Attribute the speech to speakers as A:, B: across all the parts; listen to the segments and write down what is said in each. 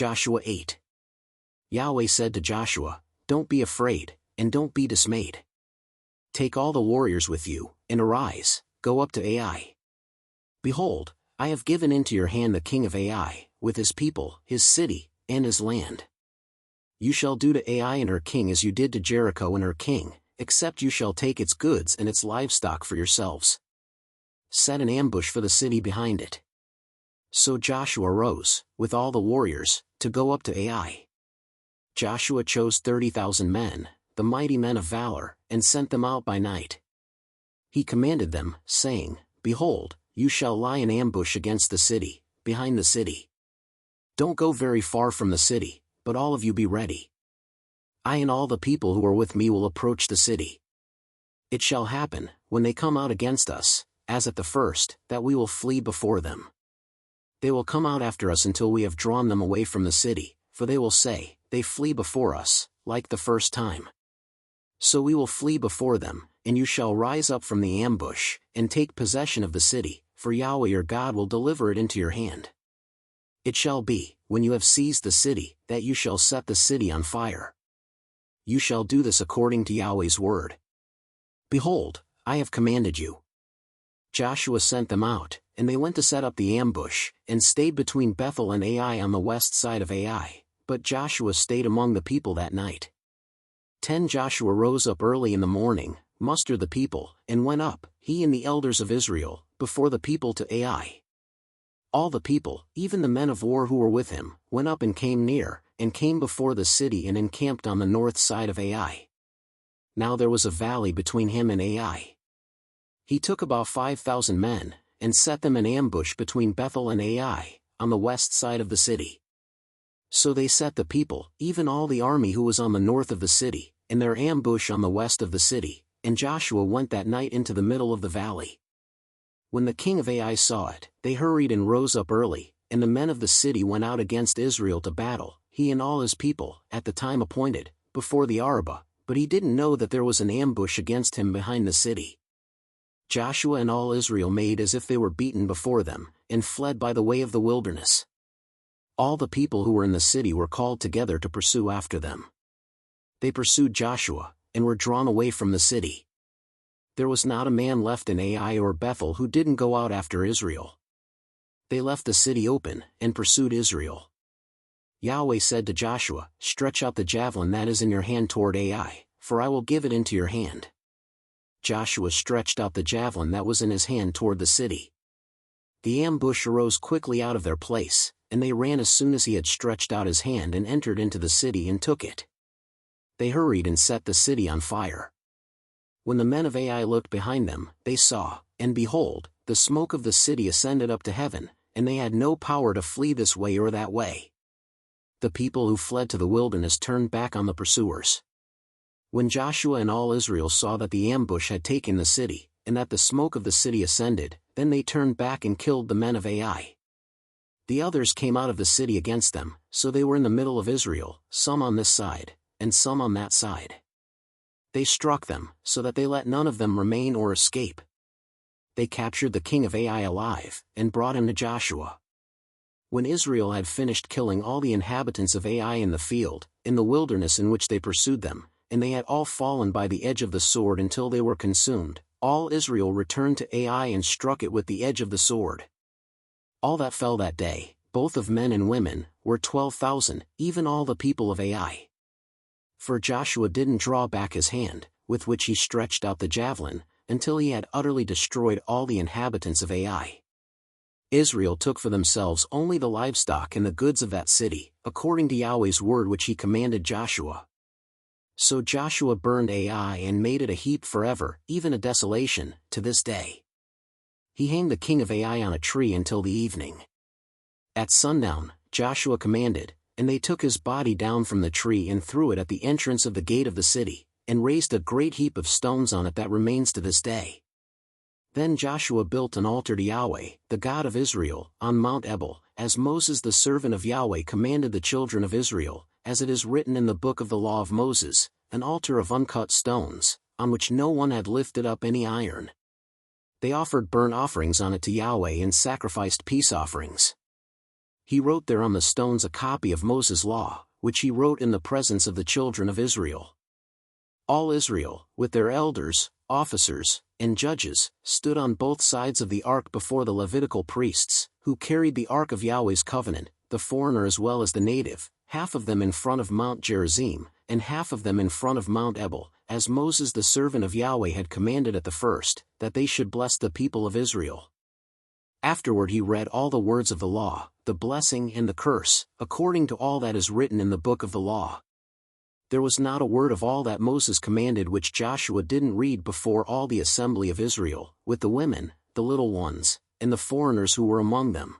A: Joshua 8. Yahweh said to Joshua, "Don't be afraid, and don't be dismayed. Take all the warriors with you, and arise, go up to Ai. Behold, I have given into your hand the king of Ai, with his people, his city, and his land. You shall do to Ai and her king as you did to Jericho and her king, except you shall take its goods and its livestock for yourselves. Set an ambush for the city behind it." So Joshua rose, with all the warriors, to go up to Ai. Joshua chose 30,000 men, the mighty men of valor, and sent them out by night. He commanded them, saying, "Behold, you shall lie in ambush against the city, behind the city. Don't go very far from the city, but all of you be ready. I and all the people who are with me will approach the city. It shall happen, when they come out against us, as at the first, that we will flee before them. They will come out after us until we have drawn them away from the city, for they will say, 'They flee before us, like the first time.' So we will flee before them, and you shall rise up from the ambush, and take possession of the city, for Yahweh your God will deliver it into your hand. It shall be, when you have seized the city, that you shall set the city on fire. You shall do this according to Yahweh's word. Behold, I have commanded you." Joshua sent them out, and they went to set up the ambush, and stayed between Bethel and Ai on the west side of Ai, but Joshua stayed among the people that night. 10 Joshua rose up early in the morning, mustered the people, and went up, he and the elders of Israel, before the people to Ai. All the people, even the men of war who were with him, went up and came near, and came before the city and encamped on the north side of Ai. Now there was a valley between him and Ai. He took about 5,000 men, and set them in ambush between Bethel and Ai, on the west side of the city. So they set the people, even all the army who was on the north of the city, in their ambush on the west of the city, and Joshua went that night into the middle of the valley. When the king of Ai saw it, they hurried and rose up early, and the men of the city went out against Israel to battle, he and all his people, at the time appointed, before the Arabah, but he didn't know that there was an ambush against him behind the city. Joshua and all Israel made as if they were beaten before them, and fled by the way of the wilderness. All the people who were in the city were called together to pursue after them. They pursued Joshua, and were drawn away from the city. There was not a man left in Ai or Bethel who didn't go out after Israel. They left the city open, and pursued Israel. Yahweh said to Joshua, "Stretch out the javelin that is in your hand toward Ai, for I will give it into your hand." Joshua stretched out the javelin that was in his hand toward the city. The ambush arose quickly out of their place, and they ran as soon as he had stretched out his hand and entered into the city and took it. They hurried and set the city on fire. When the men of Ai looked behind them, they saw, and behold, the smoke of the city ascended up to heaven, and they had no power to flee this way or that way. The people who fled to the wilderness turned back on the pursuers. When Joshua and all Israel saw that the ambush had taken the city, and that the smoke of the city ascended, then they turned back and killed the men of Ai. The others came out of the city against them, so they were in the middle of Israel, some on this side, and some on that side. They struck them, so that they let none of them remain or escape. They captured the king of Ai alive, and brought him to Joshua. When Israel had finished killing all the inhabitants of Ai in the field, in the wilderness in which they pursued them, and they had all fallen by the edge of the sword until they were consumed, all Israel returned to Ai and struck it with the edge of the sword. All that fell that day, both of men and women, were 12,000, even all the people of Ai. For Joshua didn't draw back his hand, with which he stretched out the javelin, until he had utterly destroyed all the inhabitants of Ai. Israel took for themselves only the livestock and the goods of that city, according to Yahweh's word which he commanded Joshua. So Joshua burned Ai and made it a heap forever, even a desolation, to this day. He hanged the king of Ai on a tree until the evening. At sundown, Joshua commanded, and they took his body down from the tree and threw it at the entrance of the gate of the city, and raised a great heap of stones on it that remains to this day. Then Joshua built an altar to Yahweh, the God of Israel, on Mount Ebal, as Moses the servant of Yahweh commanded the children of Israel, as it is written in the book of the law of Moses, an altar of uncut stones, on which no one had lifted up any iron. They offered burnt offerings on it to Yahweh and sacrificed peace offerings. He wrote there on the stones a copy of Moses' law, which he wrote in the presence of the children of Israel. All Israel, with their elders, officers, and judges, stood on both sides of the ark before the Levitical priests, who carried the ark of Yahweh's covenant, the foreigner as well as the native, half of them in front of Mount Gerizim, and half of them in front of Mount Ebal, as Moses the servant of Yahweh had commanded at the first, that they should bless the people of Israel. Afterward he read all the words of the law, the blessing and the curse, according to all that is written in the book of the law. There was not a word of all that Moses commanded which Joshua didn't read before all the assembly of Israel, with the women, the little ones, and the foreigners who were among them.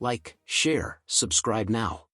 A: Like, share, subscribe now.